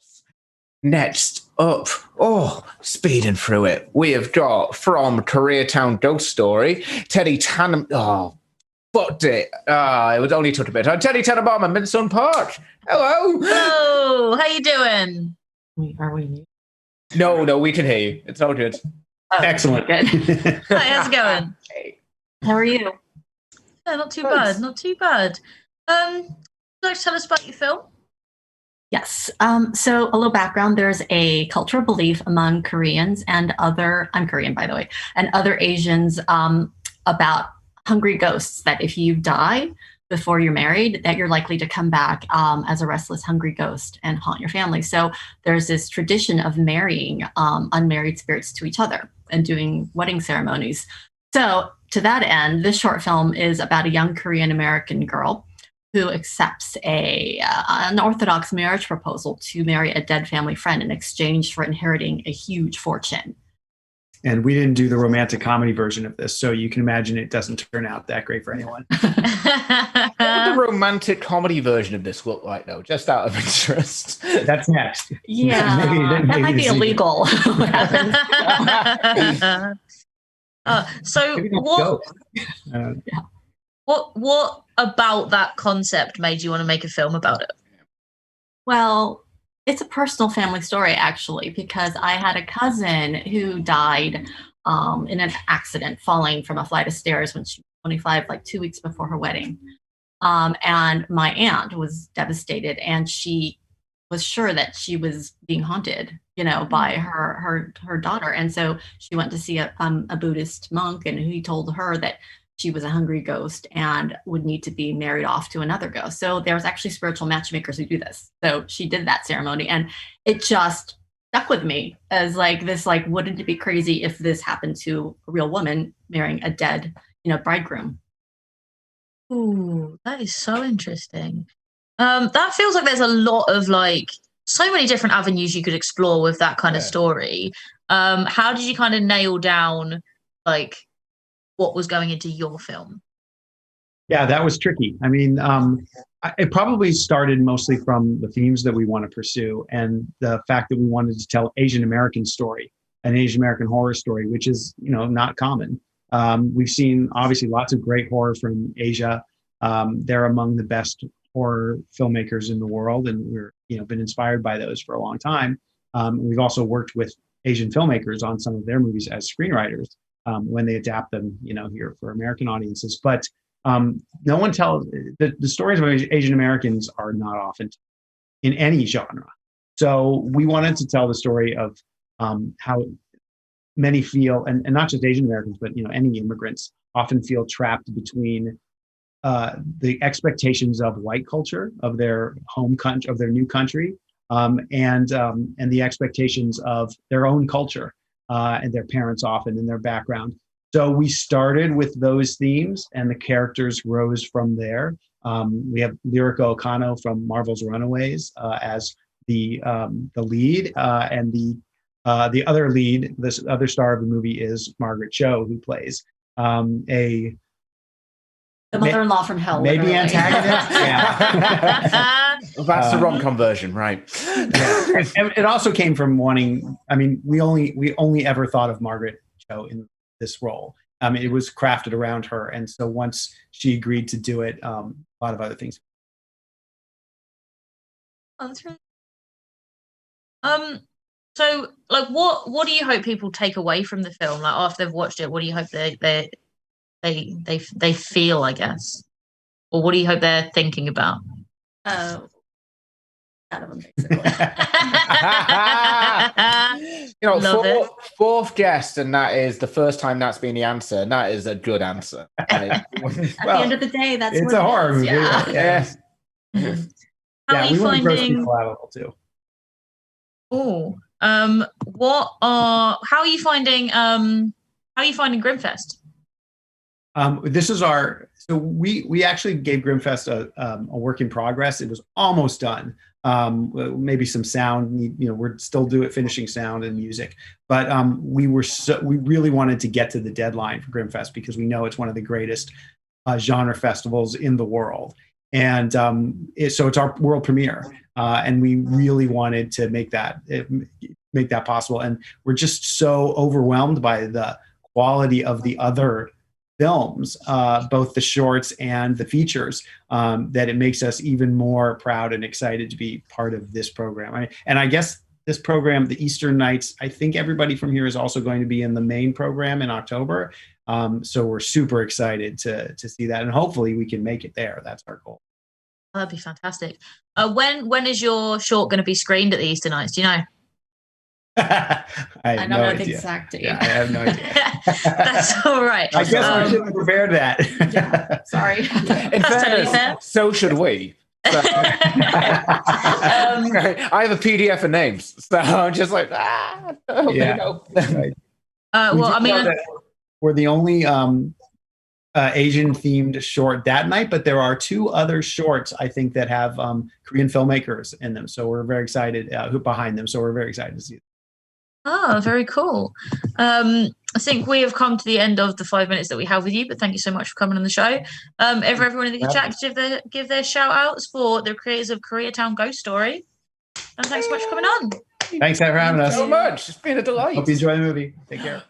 course. Next up, speeding through it, we have got from Koreatown Ghost Story, Teddy Tan. Oh, fucked it. It only took a bit. Teddy Tenenbaum Minsun Park. Hello. Hello. How you doing? Are we? No, we can hear you. It's all good. Oh, Excellent. Good. Hi, how's it going? How are you? Yeah, not too bad. Not too bad. Would you like to tell us about your film? Yes. So a little background. There's a cultural belief among Koreans and I'm Korean, by the way, and other Asians about hungry ghosts, that if you die before you're married, that you're likely to come back as a restless, hungry ghost and haunt your family. So there's this tradition of marrying unmarried spirits to each other and doing wedding ceremonies. So to that end, this short film is about a young Korean American girl who accepts an Orthodox marriage proposal to marry a dead family friend in exchange for inheriting a huge fortune. And we didn't do the romantic comedy version of this, so you can imagine it doesn't turn out that great for anyone. What would the romantic comedy version of this look like, though? Just out of interest. That's next. Yeah, that might be illegal. So what about that concept made you want to make a film about it? Well, it's a personal family story, actually, because I had a cousin who died in an accident falling from a flight of stairs when she was 25, like 2 weeks before her wedding. And my aunt was devastated, and she was sure that she was being haunted, by her daughter. And so she went to see a Buddhist monk, and he told her that she was a hungry ghost and would need to be married off to another ghost. So there's actually spiritual matchmakers who do this. So she did that ceremony, and it just stuck with me as wouldn't it be crazy if this happened to a real woman marrying a dead, bridegroom? Ooh, that is so interesting. That feels like there's a lot of so many different avenues you could explore with that kind of story. How did you kind of nail down what was going into your film? Yeah, that was tricky. I mean, it probably started mostly from the themes that we want to pursue and the fact that we wanted to tell Asian American story, an Asian American horror story, which is, not common. We've seen obviously lots of great horror from Asia. They're among the best horror filmmakers in the world, and we're, been inspired by those for a long time. We've also worked with Asian filmmakers on some of their movies as screenwriters. When they adapt them, here for American audiences. But no one tells the stories of Asian Americans are not often in any genre. So we wanted to tell the story of how many feel, and not just Asian Americans, but any immigrants often feel trapped between the expectations of white culture, of their home country, of their new country, and the expectations of their own culture. And their parents often in their background. So we started with those themes, and the characters rose from there. We have Lyrica Okano from Marvel's Runaways as the lead, and the other lead, this other star of the movie, is Margaret Cho, who plays the mother-in-law from hell. Maybe literally. Antagonist. Yeah. That's the rom-com version, right? Yeah. It also came from wanting. I mean, we only ever thought of Margaret Cho in this role. It was crafted around her, and so once she agreed to do it, a lot of other things. Oh, that's really. So, what do you hope people take away from the film? Like after they've watched it, what do you hope they feel, I guess, or what do you hope they're thinking about? Out of them, basically. Fourth guest, and that is the first time that's been the answer, and that is a good answer. At the end of the day, that's it's what a horror movie. Yeah. Yes. How are we you want to gross finding? people out too. Oh, how are you finding? How are you finding Grimmfest? This is so we actually gave Grimmfest a work in progress. It was almost done. Maybe some sound, we're still finishing sound and music, but we really wanted to get to the deadline for Grimmfest because we know it's one of the greatest genre festivals in the world. And so it's our world premiere. and we really wanted to make that possible. And we're just so overwhelmed by the quality of the other films, both the shorts and the features, that it makes us even more proud and excited to be part of this program. And I guess this program, the Eastern Nights, I think everybody from here is also going to be in the main program in October. So we're super excited to see that, and hopefully we can make it there. That's our goal. That'd be fantastic. When is your short going to be screened at the Eastern Nights? Do you know? I don't know the exact date. Yeah, I have no idea. That's all right. I guess we should have prepared that. Yeah, sorry. In fairness, so should we. So, I have a PDF of names, so I'm just like, we're the only Asian themed short that night, but there are 2 other shorts I think that have Korean filmmakers in them, so we're very excited behind them. So we're very excited to see them. Oh, very cool. I think we have come to the end of the 5 minutes that we have with you, but thank you so much for coming on the show. Everyone in the chat, give their shout outs for the creators of Koreatown Ghost Story. And thanks so much for coming on. Thanks for having us. So much. It's been a delight. Hope you enjoy the movie. Take care.